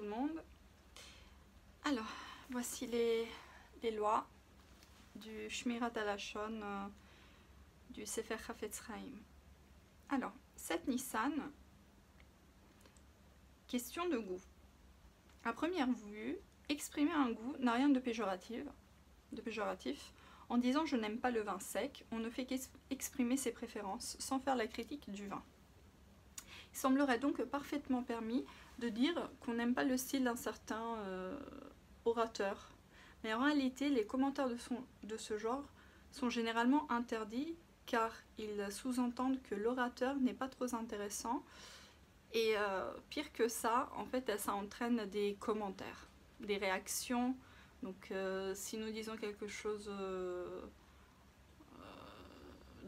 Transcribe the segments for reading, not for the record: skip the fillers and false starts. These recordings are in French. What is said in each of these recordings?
le monde. Alors, voici les lois du Shmirat Halashon du Sefer Chafetz Chaim. Alors, 7 Nissan, question de goût. À première vue, exprimer un goût n'a rien de péjoratif. En disant je n'aime pas le vin sec, on ne fait qu'exprimer ses préférences sans faire la critique du vin. Il semblerait donc parfaitement permis de dire qu'on n'aime pas le style d'un certain orateur. Mais en réalité, les commentaires de ce genre sont généralement interdits car ils sous-entendent que l'orateur n'est pas trop intéressant. Et pire que ça, en fait, ça entraîne des commentaires, des réactions. Donc si nous disons quelque chose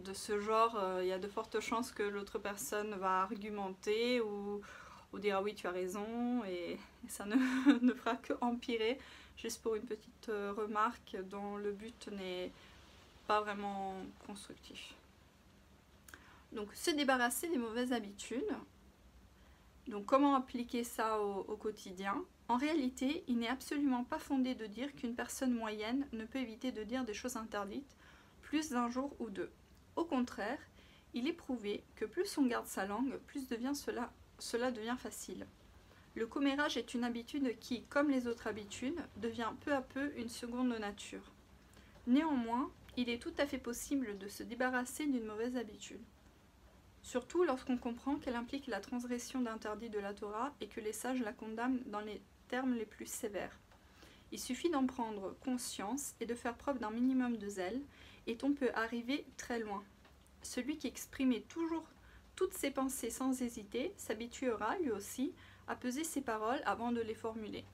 de ce genre, il y a de fortes chances que l'autre personne va argumenter ou dire ah oui tu as raison, et ça ne fera que empirer, juste pour une petite remarque dont le but n'est pas vraiment constructif. Donc se débarrasser des mauvaises habitudes. Donc comment appliquer ça au quotidien? En réalité, il n'est absolument pas fondé de dire qu'une personne moyenne ne peut éviter de dire des choses interdites plus d'un jour ou deux. Au contraire, il est prouvé que plus on garde sa langue, plus cela devient facile. Le commérage est une habitude qui, comme les autres habitudes, devient peu à peu une seconde nature. Néanmoins, il est tout à fait possible de se débarrasser d'une mauvaise habitude. Surtout lorsqu'on comprend qu'elle implique la transgression d'interdits de la Torah et que les sages la condamnent dans les termes les plus sévères. Il suffit d'en prendre conscience et de faire preuve d'un minimum de zèle, et on peut arriver très loin. Celui qui exprimait toujours toutes ses pensées sans hésiter s'habituera, lui aussi, à peser ses paroles avant de les formuler.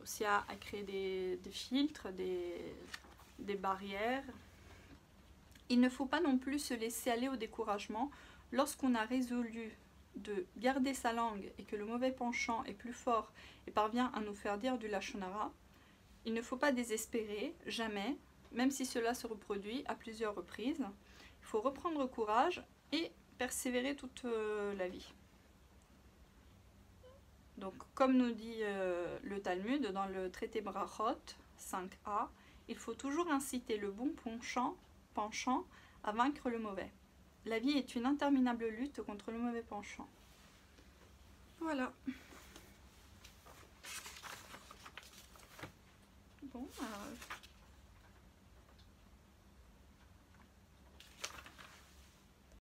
Aussi à créer des filtres, des barrières. Il ne faut pas non plus se laisser aller au découragement lorsqu'on a résolu de garder sa langue et que le mauvais penchant est plus fort et parvient à nous faire dire du lachon hara. Il ne faut pas désespérer, jamais, même si cela se reproduit à plusieurs reprises. Il faut reprendre courage et persévérer toute la vie. Donc, comme nous dit le Talmud dans le traité Brachot 5a, il faut toujours inciter le bon penchant à vaincre le mauvais. La vie est une interminable lutte contre le mauvais penchant. Voilà. Bon,